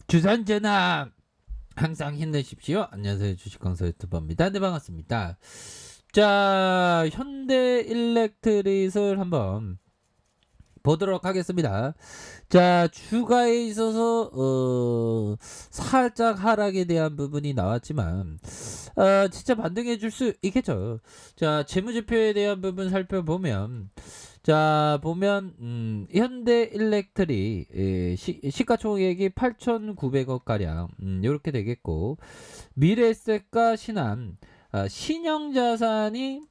주산전화 항상 힘내십시오. 안녕하세요. 주식강사 유튜버입니다. 네, 반갑습니다. 자, 현대일렉트릭을 한번 보도록 하겠습니다. 자, 주가에 있어서 살짝 하락에 대한 부분이 나왔지만 진짜 반등해 줄 수 있겠죠. 자, 재무제표에 대한 부분 살펴보면, 자, 보면 현대일렉트릭 시가총액이 8,900억 가량 요렇게 되겠고, 미래에셋과 신한 신형자산이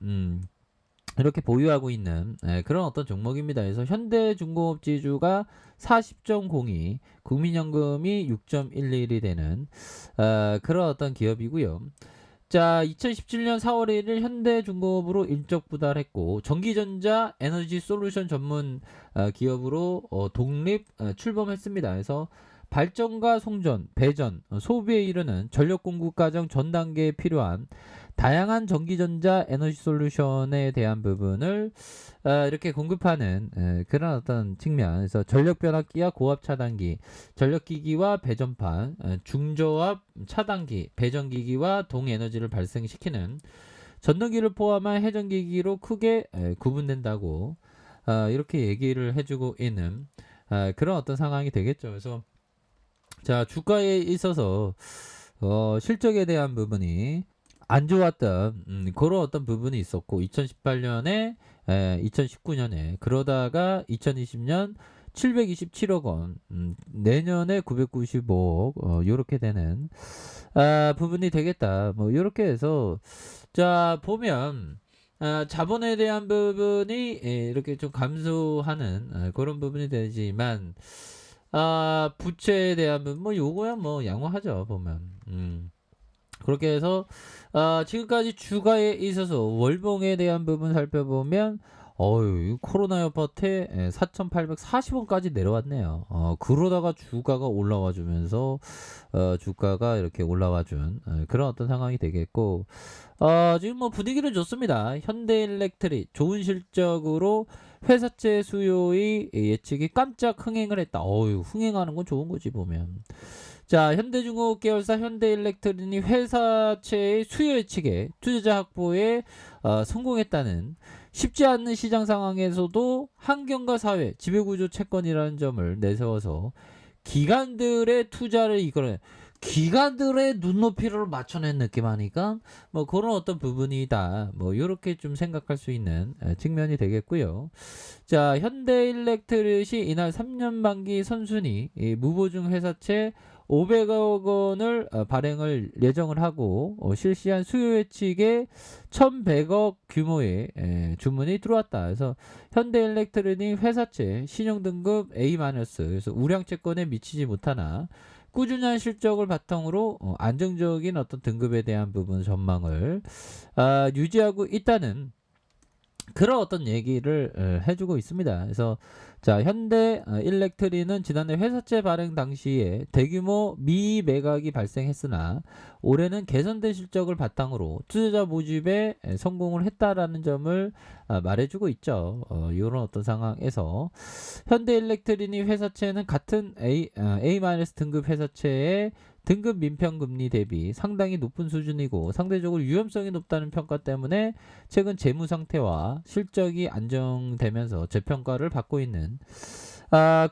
이렇게 보유하고 있는 그런 어떤 종목입니다. 그래서 현대중공업 지주가 40.02, 국민연금이 6.11이 되는 그런 어떤 기업이고요. 자, 2017년 4월 1일 현대중공업으로 인적 부달했고, 전기전자 에너지 솔루션 전문 기업으로 독립 출범했습니다. 그래서 발전과 송전, 배전, 소비에 이르는 전력 공급 과정 전 단계에 필요한 다양한 전기전자 에너지 솔루션에 대한 부분을 이렇게 공급하는 그런 어떤 측면에서 전력 변압기와 고압 차단기, 전력기기와 배전판, 중저압 차단기, 배전기기와 동에너지를 발생시키는 전동기를 포함한 회전기기로 크게 구분된다고 이렇게 얘기를 해주고 있는 그런 어떤 상황이 되겠죠. 그래서 자, 주가에 있어서 실적에 대한 부분이 안 좋았던 그런 어떤 부분이 있었고, 2018년에 2019년에 그러다가 2020년 727억 원, 내년에 995억 요렇게 되는 부분이 되겠다. 뭐 요렇게 해서 자, 보면 자본에 대한 부분이 이렇게 좀 감소하는 그런 부분이 되지만, 부채에 대한 부분 뭐 요거야 뭐 양호하죠 보면. 그렇게 해서 지금까지 주가에 있어서 월봉에 대한 부분 살펴보면, 이 코로나 여파 때 4,840원까지 내려왔네요. 그러다가 주가가 올라와 주면서 주가가 이렇게 올라와 준 그런 어떤 상황이 되겠고, 지금 뭐 분위기는 좋습니다. 현대일렉트릭 좋은 실적으로 회사채 수요의 예측이 깜짝 흥행을 했다. 흥행하는 건 좋은 거지 보면. 자, 현대중공업 계열사 현대일렉트릭이 회사채의 수요 예측에 투자자 확보에 성공했다는, 쉽지 않는 시장 상황에서도 환경과 사회, 지배구조 채권이라는 점을 내세워서 기관들의 투자를 이끌어내, 기관들의 눈높이를 맞춰낸 느낌 하니까 뭐 그런 어떤 부분이다. 뭐 이렇게 좀 생각할 수 있는 측면이 되겠고요. 자, 현대일렉트릭이 이날 3년 만기 선순위 무보증 회사채 500억 원을 발행을 예정을 하고 실시한 수요 예측에 1100억 규모의 주문이 들어왔다. 그래서 현대일렉트릭 회사채 신용등급 A- 그래서 우량채권에 미치지 못하나 꾸준한 실적을 바탕으로 안정적인 어떤 등급에 대한 부분 전망을 유지하고 있다는 그런 어떤 얘기를 해주고 있습니다. 그래서 자, 현대 일렉트리는 지난해 회사채 발행 당시에 대규모 미매각이 발생했으나 올해는 개선된 실적을 바탕으로 투자자 모집에 성공을 했다라는 점을 말해주고 있죠. 이런 어떤 상황에서 현대 일렉트리니 회사채는 같은 A- 등급 회사채의 등급 민평금리 대비 상당히 높은 수준이고 상대적으로 위험성이 높다는 평가 때문에 최근 재무 상태와 실적이 안정되면서 재평가를 받고 있는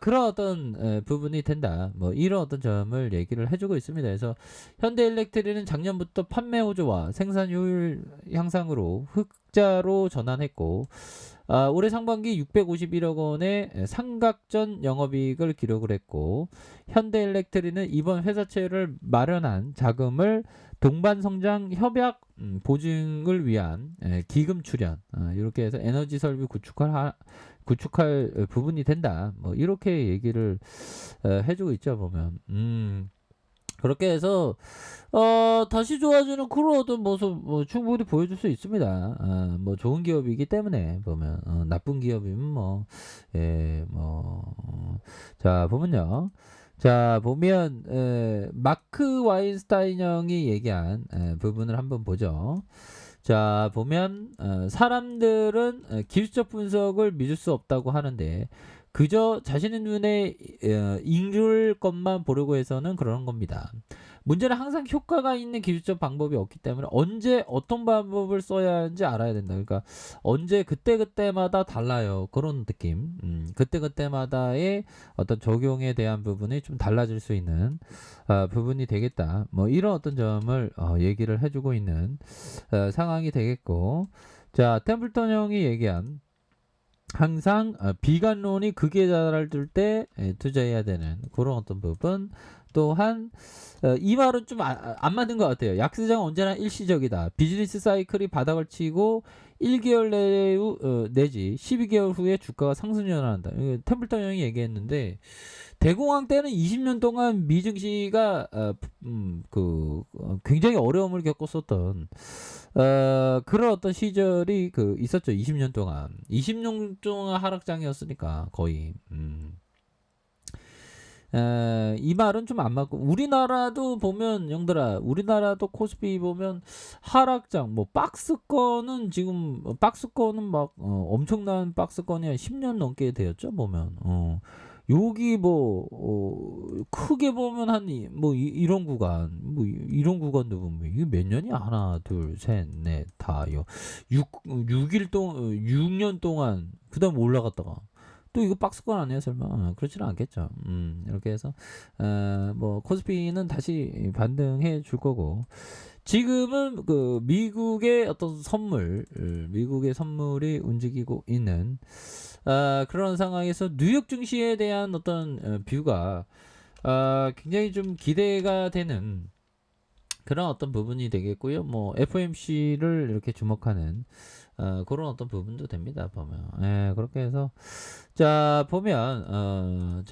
그런 어떤 부분이 된다. 뭐 이런 어떤 점을 얘기를 해주고 있습니다. 그래서 현대일렉트릭은 작년부터 판매 호조와 생산 효율 향상으로 흑자로 전환했고, 올해 상반기 651억 원의 삼각전 영업이익을 기록을 했고, 현대일렉트릭은 이번 회사채를 마련한 자금을 동반성장 협약 보증을 위한 기금 출연, 이렇게 해서 에너지 설비 구축할 부분이 된다. 뭐 이렇게 얘기를 해주고 있죠 보면. 그렇게 해서 다시 좋아지는 그런 어떤 모습 뭐 충분히 보여줄 수 있습니다. 뭐 좋은 기업이기 때문에 보면, 나쁜 기업이면 뭐, 자, 보면요. 자, 보면 마크 와인스타인 형이 얘기한 부분을 한번 보죠. 자, 보면 사람들은 기술적 분석을 믿을 수 없다고 하는데 그저 자신의 눈에 익을 것만 보려고 해서는 그러는 겁니다. 문제는 항상 효과가 있는 기술적 방법이 없기 때문에 언제 어떤 방법을 써야 하는지 알아야 된다. 그러니까 언제 그때그때마다 달라요. 그런 느낌. 그때그때마다의 어떤 적용에 대한 부분이 좀 달라질 수 있는 부분이 되겠다. 뭐 이런 어떤 점을 얘기를 해주고 있는 상황이 되겠고, 자, 템플턴 형이 얘기한 항상 비관론이 극에 달할 때 투자해야 되는 그런 어떤 부분. 또한 이 말은 좀 안 맞는 것 같아요. 약세장은 언제나 일시적이다. 비즈니스 사이클이 바닥을 치고 1개월 내지 12개월 후에 주가가 상승 전환한다. 템플턴 형이 얘기했는데, 대공황 때는 20년 동안 미증시가 굉장히 어려움을 겪었었던 그런 어떤 시절이 있었죠. 20년 동안 하락장이었으니까 거의. 이 말은 좀 안 맞고, 우리나라도 보면 형들아, 우리나라도 코스피 보면 하락장, 뭐 박스권은 지금 박스권은 막 엄청난 박스권이 한 10년 넘게 되었죠 보면. 여기 뭐 크게 보면 이런 구간, 이런 구간도 보면 이게 몇 년이야? 하나 둘셋넷다여 6년 동안 그다음 올라갔다가 또 이거 박스권 아니에요 설마? 그렇지는 않겠죠. 이렇게 해서 뭐 코스피는 다시 반등해 줄 거고, 지금은 미국의 어떤 미국의 선물이 움직이고 있는 그런 상황에서 뉴욕 증시에 대한 어떤 뷰가 굉장히 좀 기대가 되는 그런 어떤 부분이 되겠고요. 뭐 FOMC를 이렇게 주목하는 그런 어떤 부분도 됩니다. 보면. 그렇게 해서 자 보면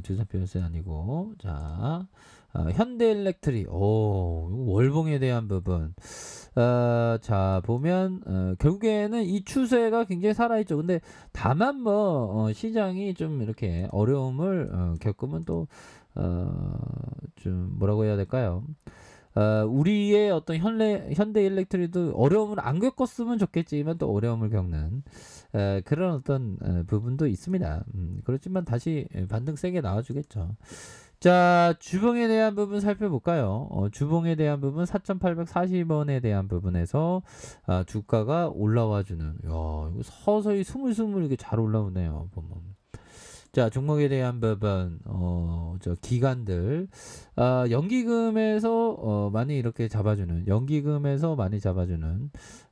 두산표현세 아니고, 현대일렉트릭, 월봉에 대한 부분. 자 보면 결국에는 이 추세가 굉장히 살아있죠. 근데 다만 뭐 시장이 좀 이렇게 어려움을 겪으면 또 좀 뭐라고 해야 될까요? 우리의 어떤 현대일렉트릭도 어려움을 안 겪었으면 좋겠지만 또 어려움을 겪는 그런 어떤 부분도 있습니다. 그렇지만 다시 반등 세게 나와주겠죠. 자, 주봉에 대한 부분 살펴볼까요? 주봉에 대한 부분 4,840원에 대한 부분에서 주가가 올라와주는, 야, 이거 서서히 스물스물 이렇게 잘 올라오네요. 보면. 자, 종목에 대한 부분, 기관들, 연기금에서 많이 이렇게 잡아주는,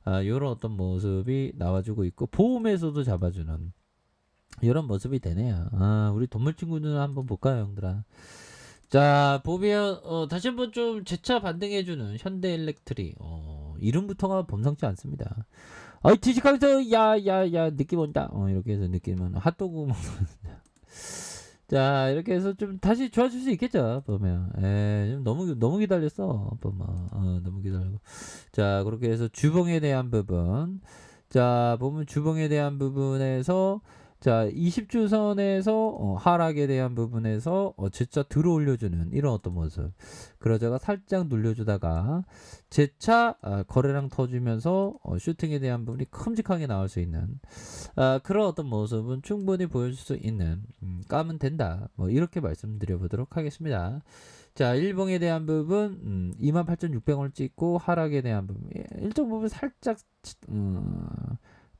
요런 어떤 모습이 나와주고 있고, 보험에서도 잡아주는 이런 모습이 되네요. 우리 동물 친구들은 한번 볼까요, 형들아? 자, 보면 다시 한번 좀 재차 반등해주는 현대일렉트릭. 이름부터가 범상치 않습니다. 뒤집하면서 야야야 느낌 온다. 이렇게 해서 느낌은 핫도그 먹는. 자, 이렇게 해서 좀 다시 좋아질 수 있겠죠 보면. 좀 너무 기다렸어 보면. 너무 기다리고. 자, 그렇게 해서 주봉에 대한 부분. 자, 보면 주봉에 대한 부분에서, 자, 20주선에서 하락에 대한 부분에서 재차 들어 올려주는 이런 어떤 모습. 그러다가 살짝 눌려주다가 재차 거래량 터주면서 슈팅에 대한 부분이 큼직하게 나올 수 있는 그런 어떤 모습은 충분히 보여줄 수 있는, 까면 된다. 뭐 이렇게 말씀드려 보도록 하겠습니다. 자, 일봉에 대한 부분 28,600원을 찍고, 하락에 대한 부분 일정 부분 살짝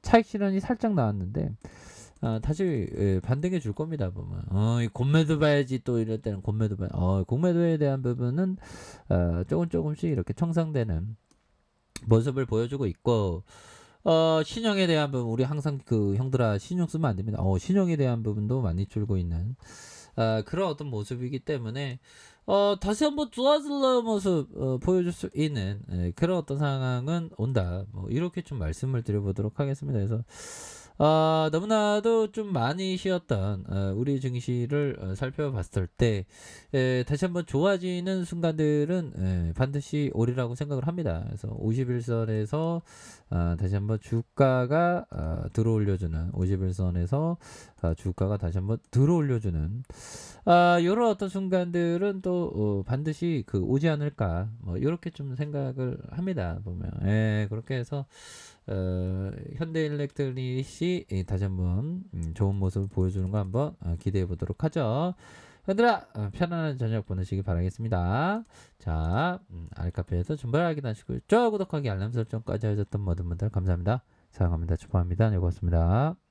차익 실현이 살짝 나왔는데 다시 반등해 줄 겁니다. 보면 이 곰매도 봐야지, 또 이럴 때는 곰매도 봐야. 공매도에 대한 부분은 조금씩 이렇게 청산되는 모습을 보여주고 있고, 신용에 대한 부분, 우리 항상 형들아 신용 쓰면 안 됩니다. 신용에 대한 부분도 많이 줄고 있는 그런 어떤 모습이기 때문에 다시 한번 좋아질 모습 보여줄 수 있는 그런 어떤 상황은 온다. 뭐 이렇게 좀 말씀을 드려보도록 하겠습니다. 그래서 너무나도 좀 많이 쉬었던 우리 증시를 살펴봤을 때 다시 한번 좋아지는 순간들은 반드시 오리라고 생각을 합니다. 그래서 51선에서 다시 한번 주가가 들어올려주는, 51선에서 주가가 다시 한번 들어올려주는 요런 어떤 순간들은 또 반드시 오지 않을까 뭐 요렇게 좀 생각을 합니다. 보면 예, 그렇게 해서 현대일렉트릭이 다시 한번 좋은 모습을 보여주는 거 한번 기대해 보도록 하죠. 얘들아 편안한 저녁 보내시기 바라겠습니다. 자, 알카페에서 준발 확인하시고 좋아요, 구독하기, 알람 설정까지 하셨던 모든 분들 감사합니다. 사랑합니다. 축복합니다. 네, 고맙습니다.